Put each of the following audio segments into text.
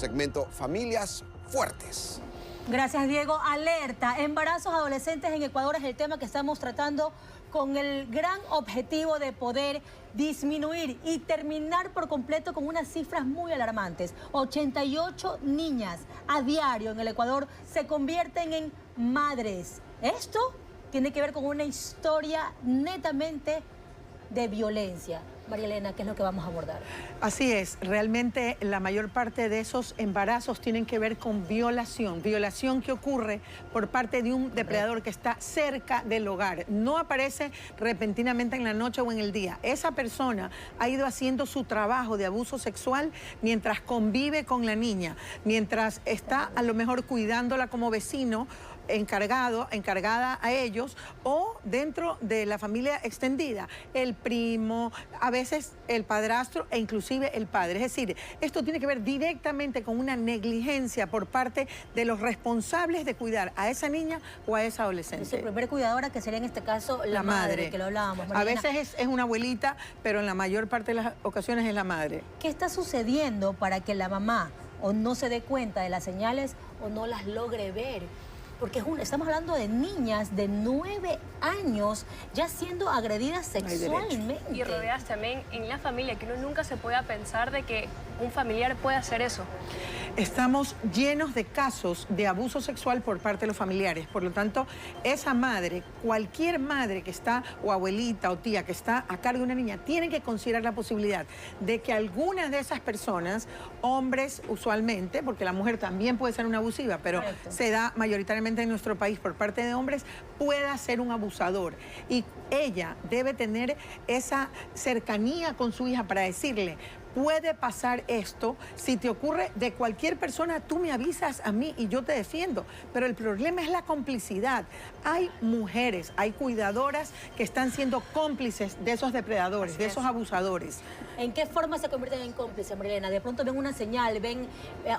segmento Familias Fuertes. Gracias, Diego. Alerta, embarazos adolescentes en Ecuador es el tema que estamos tratando con el gran objetivo de poder disminuir y terminar por completo con unas cifras muy alarmantes. 88 niñas a diario en el Ecuador se convierten en madres. Esto tiene que ver con una historia netamente de violencia. María Elena, ¿qué es lo que vamos a abordar? Así es, realmente la mayor parte de esos embarazos tienen que ver con violación que ocurre por parte de un depredador que está cerca del hogar. No aparece repentinamente en la noche o en el día. Esa persona ha ido haciendo su trabajo de abuso sexual mientras convive con la niña, mientras está a lo mejor cuidándola como vecino, encargada a ellos, o dentro de la familia extendida, el primo, a veces el padrastro e inclusive el padre. Es decir, esto tiene que ver directamente con una negligencia por parte de los responsables de cuidar a esa niña o a esa adolescente. Su primer cuidadora, que sería en este caso la madre, que lo hablábamos. A veces es una abuelita, pero en la mayor parte de las ocasiones es la madre. ¿Qué está sucediendo para que la mamá o no se dé cuenta de las señales o no las logre ver? Porque estamos hablando de niñas de 9 años ya siendo agredidas sexualmente. Y rodeadas también en la familia, que uno nunca se pueda pensar de que un familiar puede hacer eso. Estamos llenos de casos de abuso sexual por parte de los familiares. Por lo tanto, esa madre, cualquier madre que está, o abuelita o tía que está a cargo de una niña, tiene que considerar la posibilidad de que algunas de esas personas, hombres usualmente, porque la mujer también puede ser una abusiva, pero se da mayoritariamente en nuestro país por parte de hombres, pueda ser un abusador. Y ella debe tener esa cercanía con su hija para decirle: puede pasar esto, si te ocurre de cualquier persona, tú me avisas a mí y yo te defiendo. Pero el problema es la complicidad. Hay mujeres, hay cuidadoras que están siendo cómplices de esos depredadores, de esos abusadores. ¿En qué forma se convierten en cómplices, María Elena? De pronto ven una señal,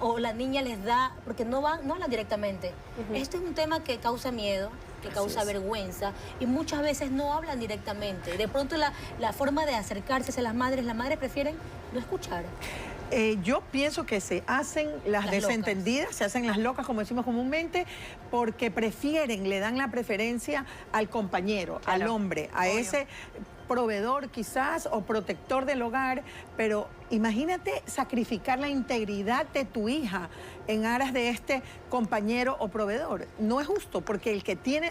o la niña les da, porque no hablan directamente. Esto es un tema que causa miedo, que causa vergüenza, y muchas veces no hablan directamente. De pronto la forma de acercarse a las madres prefieren no escuchar. Yo pienso que se hacen las desentendidas, locas. Se hacen las locas, como decimos comúnmente, porque prefieren, le dan la preferencia al compañero, al hombre, a ese proveedor quizás o protector del hogar, pero imagínate sacrificar la integridad de tu hija en aras de este compañero o proveedor. No es justo, porque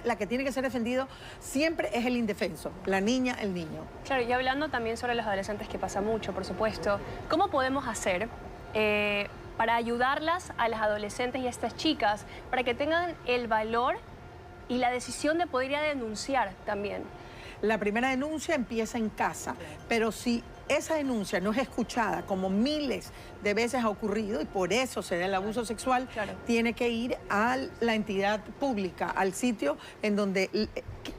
la que tiene que ser defendido siempre es el indefenso, la niña, el niño. Claro, y hablando también sobre los adolescentes, que pasa mucho, por supuesto, ¿cómo podemos hacer para ayudarlas a las adolescentes y a estas chicas para que tengan el valor y la decisión de poder ir a denunciar también? La primera denuncia empieza en casa, pero si esa denuncia no es escuchada, como miles de veces ha ocurrido, y por eso se da el abuso sexual, tiene que ir a la entidad pública, al sitio en donde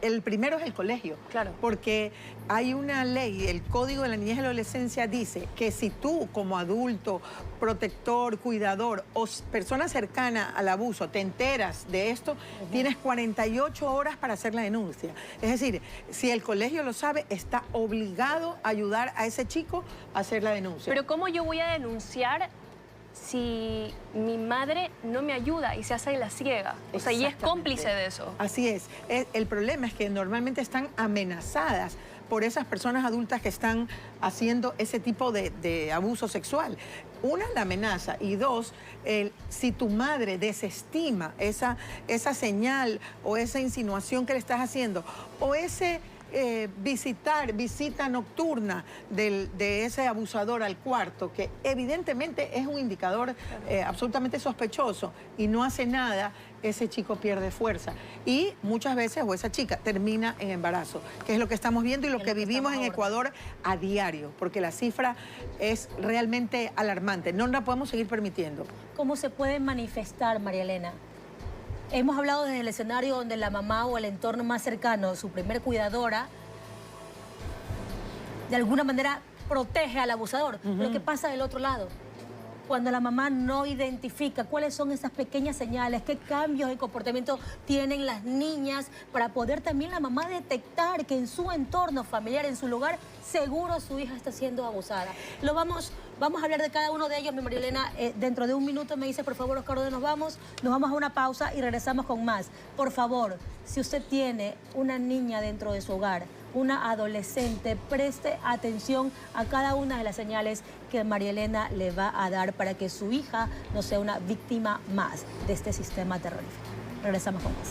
el primero es el colegio. Porque hay una ley, el Código de la Niñez y la Adolescencia dice que si tú como adulto, protector, cuidador o persona cercana al abuso te enteras de esto, tienes 48 horas para hacer la denuncia. Es decir, si el colegio lo sabe, está obligado a ayudar a ese chico a hacer la denuncia. Pero ¿cómo yo voy a denunciar si mi madre no me ayuda y se hace la ciega? O sea, y es cómplice de eso. Así es. El problema es que normalmente están amenazadas por esas personas adultas que están haciendo ese tipo de abuso sexual. Una, la amenaza, y dos, si tu madre desestima esa señal o esa insinuación que le estás haciendo, o ese visita nocturna de ese abusador al cuarto, que evidentemente es un indicador absolutamente sospechoso, y no hace nada, ese chico pierde fuerza. Y muchas veces, o esa chica, termina en embarazo, que es lo que estamos viendo y lo que vivimos en Ecuador a diario, porque la cifra es realmente alarmante. No la podemos seguir permitiendo. ¿Cómo se puede manifestar, María Elena? Hemos hablado desde el escenario donde la mamá o el entorno más cercano, su primer cuidadora, de alguna manera protege al abusador. Pero ¿qué pasa del otro lado? cuando la mamá no identifica cuáles son esas pequeñas señales, qué cambios de comportamiento tienen las niñas, para poder también la mamá detectar que en su entorno familiar, en su lugar seguro, su hija está siendo abusada. Vamos a hablar de cada uno de ellos, mi María Elena. Dentro de un minuto me dice, por favor, Oscar, ¿dónde nos vamos? Nos vamos a una pausa y regresamos con más. Por favor, si usted tiene una niña dentro de su hogar, una adolescente, preste atención a cada una de las señales que María Elena le va a dar para que su hija no sea una víctima más de este sistema terrorífico. Regresamos con más.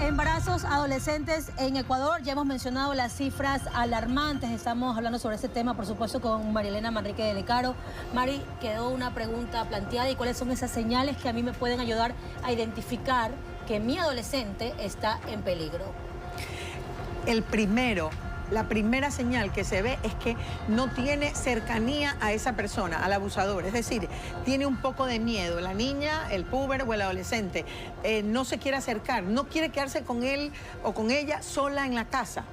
Embarazos adolescentes en Ecuador. Ya hemos mencionado las cifras alarmantes. Estamos hablando sobre este tema, por supuesto, con María Elena Manrique de Lecaro. Mari, quedó una pregunta planteada. ¿Y cuáles son esas señales que a mí me pueden ayudar a identificar que mi adolescente está en peligro? La primera señal que se ve es que no tiene cercanía a esa persona, al abusador. Es decir, tiene un poco de miedo. La niña, el puber o el adolescente no se quiere acercar, no quiere quedarse con él o con ella sola en la casa.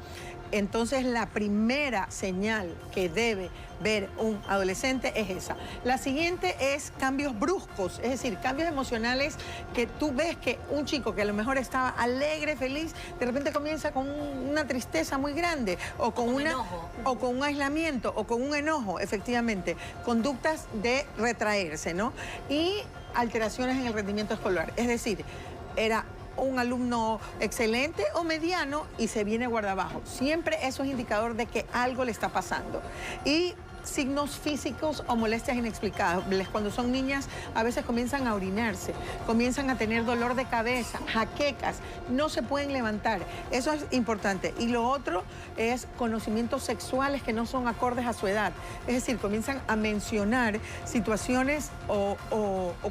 Entonces, la primera señal que debe ver un adolescente es esa. La siguiente es cambios bruscos, es decir, cambios emocionales que tú ves que un chico que a lo mejor estaba alegre, feliz, de repente comienza con una tristeza muy grande o con un aislamiento o con un enojo, efectivamente. Conductas de retraerse, ¿no? Y alteraciones en el rendimiento escolar. Es decir, era un alumno excelente o mediano y se viene guardabajo. Siempre eso es indicador de que algo le está pasando. Y signos físicos o molestias inexplicables. Cuando son niñas, a veces comienzan a orinarse, comienzan a tener dolor de cabeza, jaquecas, no se pueden levantar. Eso es importante. Y lo otro es conocimientos sexuales que no son acordes a su edad. Es decir, comienzan a mencionar situaciones o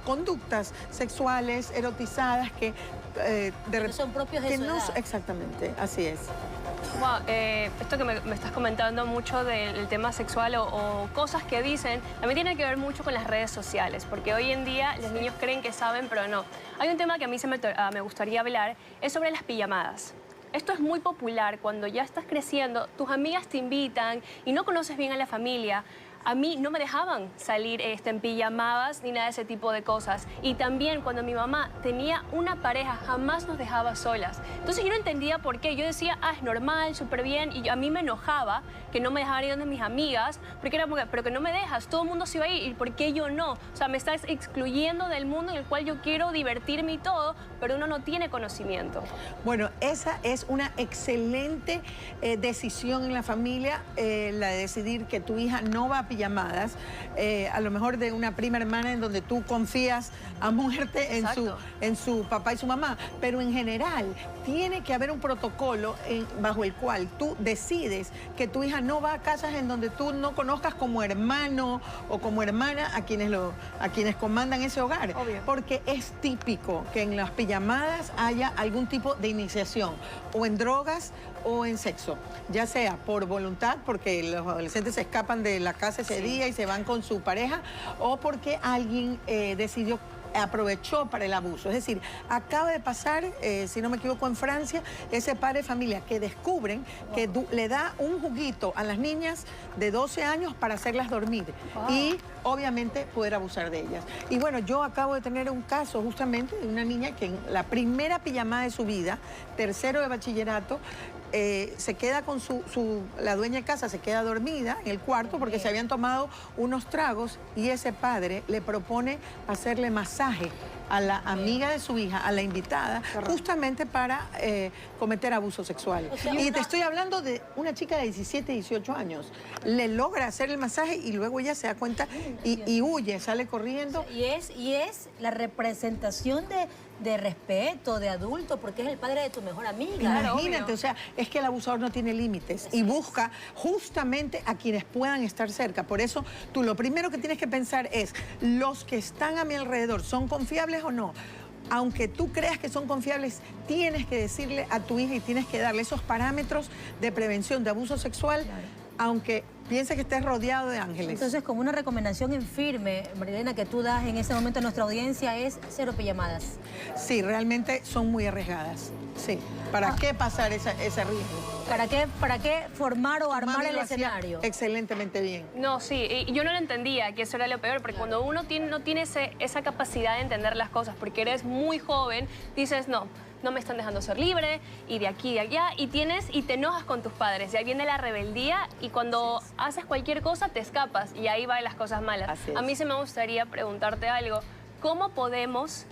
conductas sexuales erotizadas que que son propios de su edad. Exactamente, así es. Wow, esto que me estás comentando mucho del tema sexual o cosas que dicen, también tiene que ver mucho con las redes sociales, porque hoy en día los niños creen que saben, pero no. Hay un tema que a mí me gustaría hablar, es sobre las pijamadas. Esto es muy popular cuando ya estás creciendo, tus amigas te invitan y no conoces bien a la familia. A mí no me dejaban salir en pijamadas ni nada de ese tipo de cosas. Y también cuando mi mamá tenía una pareja, jamás nos dejaba solas. Entonces yo no entendía por qué. Yo decía, es normal, súper bien. Y a mí me enojaba que no me dejaban ir donde mis amigas, porque era como, pero que no me dejas, todo el mundo se iba a ir. ¿Y por qué yo no? O sea, me estás excluyendo del mundo en el cual yo quiero divertirme y todo, pero uno no tiene conocimiento. Bueno, esa es una excelente decisión en la familia, la de decidir que tu hija no va a pijamadas, a lo mejor de una prima hermana en donde tú confías a muerte en su papá y su mamá, pero en general tiene que haber un protocolo bajo el cual tú decides que tu hija no va a casas en donde tú no conozcas como hermano o como hermana a quienes comandan ese hogar. Obvio. Porque es típico que en las pijamadas haya algún tipo de iniciación, o en drogas o en sexo, ya sea por voluntad, porque los adolescentes se escapan de la casa ese día y se van con su pareja, o porque alguien aprovechó para el abuso. Es decir, acaba de pasar, si no me equivoco, en Francia, ese padre de familia que descubren que le da un juguito a las niñas de 12 años para hacerlas dormir y obviamente poder abusar de ellas. Y bueno, yo acabo de tener un caso justamente de una niña que en la primera pijamada de su vida, tercero de bachillerato, se queda con la dueña de casa se queda dormida en el cuarto porque se habían tomado unos tragos y ese padre le propone hacerle masaje a la amiga de su hija, a la invitada, justamente para cometer abuso sexual. O sea, y te estoy hablando de una chica de 17, 18 años. Le logra hacer el masaje y luego ella se da cuenta y huye, sale corriendo. O sea, y es la representación de respeto, de adulto, porque es el padre de tu mejor amiga. Imagínate, o sea, es que el abusador no tiene límites y busca justamente a quienes puedan estar cerca. Por eso, tú lo primero que tienes que pensar es, ¿los que están a mi alrededor son confiables o no? Aunque tú creas que son confiables, tienes que decirle a tu hija y tienes que darle esos parámetros de prevención de abuso sexual aunque piense que estés rodeado de ángeles. Entonces, como una recomendación en firme, Marielena, que tú das en ese momento a nuestra audiencia es 0 pijamadas. Sí, realmente son muy arriesgadas. Sí. ¿Para qué pasar ese riesgo? ¿Para qué formar o armar Mami el lo hacía escenario? excelentemente bien. No, sí, y yo no lo entendía, que eso era lo peor, porque cuando uno no tiene esa capacidad de entender las cosas, porque eres muy joven, dices, no me están dejando ser libre, y de aquí y de allá, y te enojas con tus padres, y ahí viene la rebeldía, y cuando haces cualquier cosa te escapas, y ahí van las cosas malas. A mí sí me gustaría preguntarte algo, ¿cómo podemos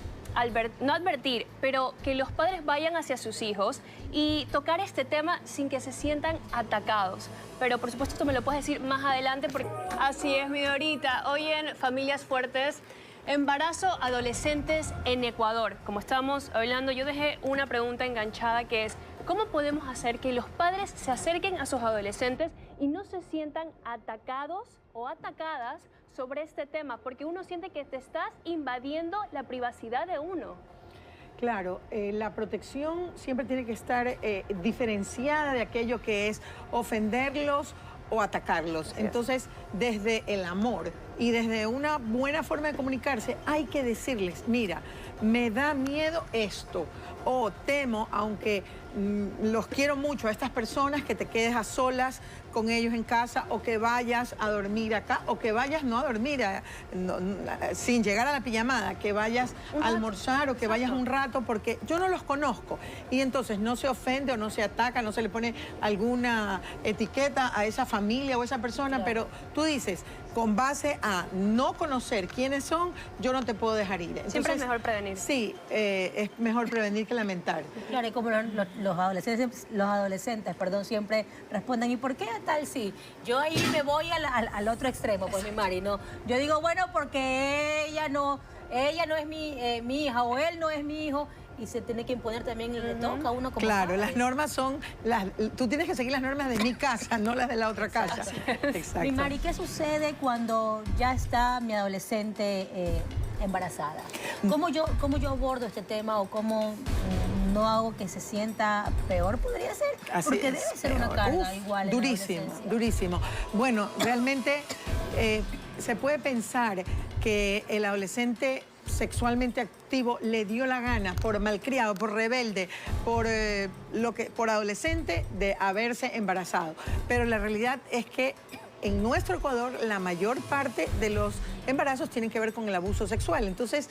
no advertir, pero que los padres vayan hacia sus hijos y tocar este tema sin que se sientan atacados? Pero por supuesto esto me lo puedes decir más adelante porque así es, mi Dorita. Hoy en Familias Fuertes, embarazo adolescentes en Ecuador. Como estábamos hablando, yo dejé una pregunta enganchada que es ¿cómo podemos hacer que los padres se acerquen a sus adolescentes y no se sientan atacados o atacadas sobre este tema? Porque uno siente que te estás invadiendo la privacidad de uno. Claro, la protección siempre tiene que estar diferenciada de aquello que es ofenderlos o atacarlos. Entonces, desde el amor y desde una buena forma de comunicarse, hay que decirles, mira, me da miedo esto, o temo, aunque los quiero mucho a estas personas, que te quedes a solas con ellos en casa, o que vayas a dormir acá, o que vayas no a dormir, sin llegar a la pijamada, que vayas a almorzar o que vayas un rato, porque yo no los conozco. Y entonces no se ofende o no se ataca, no se le pone alguna etiqueta a esa familia o a esa persona, pero tú dices, con base a no conocer quiénes son, yo no te puedo dejar ir. Entonces, siempre es mejor prevenir. Sí, es mejor prevenir que lamentar. Claro, y como los adolescentes, siempre responden, ¿y por qué tal sí? Yo ahí me voy al otro extremo, pues mi Mari, ¿no? Yo digo, bueno, porque ella no es mi hija o él no es mi hijo. Y se tiene que imponer también el que toca a uno como Claro, padre. las normas son... tú tienes que seguir las normas de mi casa, no las de la otra casa. Exacto. Mi Mari, ¿qué sucede cuando ya está mi adolescente embarazada? ¿Cómo yo abordo este tema o cómo no hago que se sienta peor? ¿Podría ser? Así porque es, debe ser peor. una carga igual en la Durísimo, adolescencia. durísimo. Bueno, realmente se puede pensar que el adolescente sexualmente activo le dio la gana por malcriado, por rebelde, por adolescente de haberse embarazado. Pero la realidad es que en nuestro Ecuador la mayor parte de los embarazos tienen que ver con el abuso sexual. Entonces,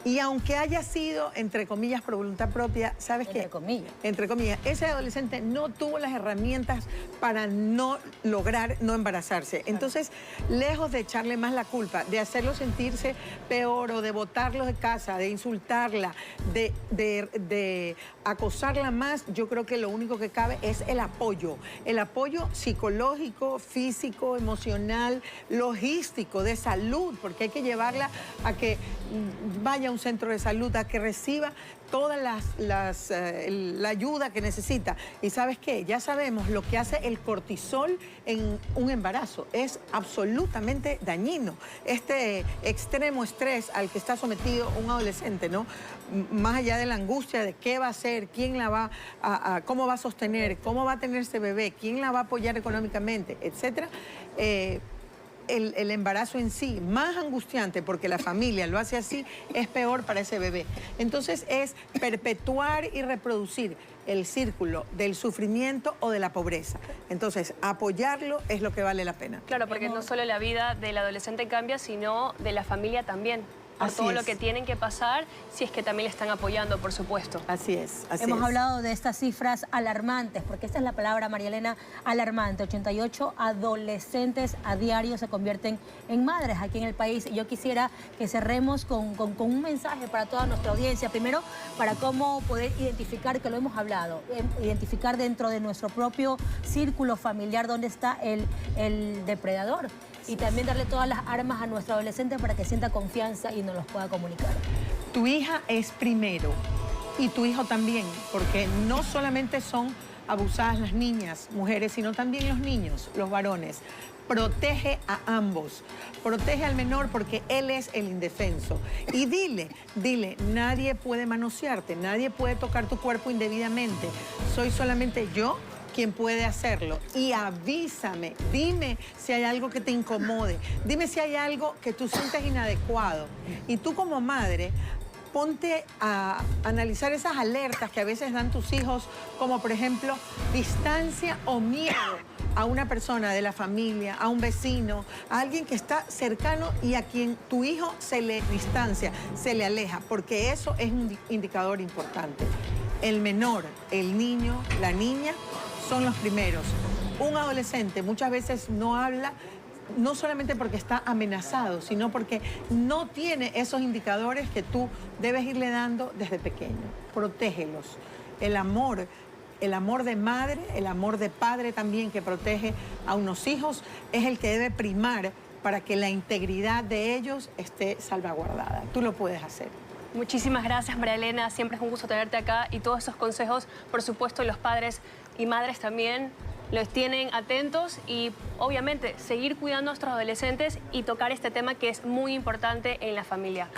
y aunque haya sido, entre comillas, por voluntad propia, ¿sabes qué? Entre comillas. Entre comillas, ese adolescente no tuvo las herramientas para no lograr no embarazarse. Entonces, lejos de echarle más la culpa, de hacerlo sentirse peor o de botarlo de casa, de insultarla, de acosarla más, yo creo que lo único que cabe es el apoyo psicológico, físico, emocional, logístico, de salud, porque hay que llevarla a que vaya a un centro de salud, a que reciba toda la ayuda que necesita. Y ¿sabes qué? Ya sabemos lo que hace el cortisol en un embarazo. Es absolutamente dañino. Este extremo estrés al que está sometido un adolescente, ¿no? Más allá de la angustia de qué va a hacer, quién la va cómo va a sostener, cómo va a tener ese bebé, quién la va a apoyar económicamente, etcétera. El embarazo en sí, más angustiante porque la familia lo hace así, es peor para ese bebé. Entonces es perpetuar y reproducir el círculo del sufrimiento o de la pobreza. Entonces, apoyarlo es lo que vale la pena. Claro, porque no solo la vida del adolescente cambia, sino de la familia también. Por Así todo es. lo que tienen que pasar, si es que también le están apoyando, por supuesto. Así es, así Hemos es. hablado de estas cifras alarmantes, porque esta es la palabra, María Elena, alarmante. 88 adolescentes a diario se convierten en madres aquí en el país. Y yo quisiera que cerremos con un mensaje para toda nuestra audiencia. Primero, para cómo poder identificar, que lo hemos hablado, identificar dentro de nuestro propio círculo familiar dónde está el depredador. Y también darle todas las armas a nuestro adolescente para que sienta confianza y nos los pueda comunicar. Tu hija es primero y tu hijo también, porque no solamente son abusadas las niñas, mujeres, sino también los niños, los varones. Protege a ambos, protege al menor porque él es el indefenso. Y dile, nadie puede manosearte, nadie puede tocar tu cuerpo indebidamente. Soy solamente yo quien puede hacerlo. Y avísame, dime si hay algo que te incomode, dime si hay algo que tú sientes inadecuado. Y tú como madre, ponte a analizar esas alertas que a veces dan tus hijos, como por ejemplo, distancia o miedo a una persona de la familia, a un vecino, a alguien que está cercano y a quien tu hijo se le distancia, se le aleja, porque eso es un indicador importante. El menor, el niño, la niña, son los primeros. Un adolescente muchas veces no habla, no solamente porque está amenazado, sino porque no tiene esos indicadores que tú debes irle dando desde pequeño. Protégelos. El amor de madre, el amor de padre también que protege a unos hijos es el que debe primar para que la integridad de ellos esté salvaguardada. Tú lo puedes hacer. Muchísimas gracias, María Elena. Siempre es un gusto tenerte acá y todos esos consejos, por supuesto, los padres y madres también los tienen atentos y obviamente seguir cuidando a nuestros adolescentes y tocar este tema que es muy importante en la familia.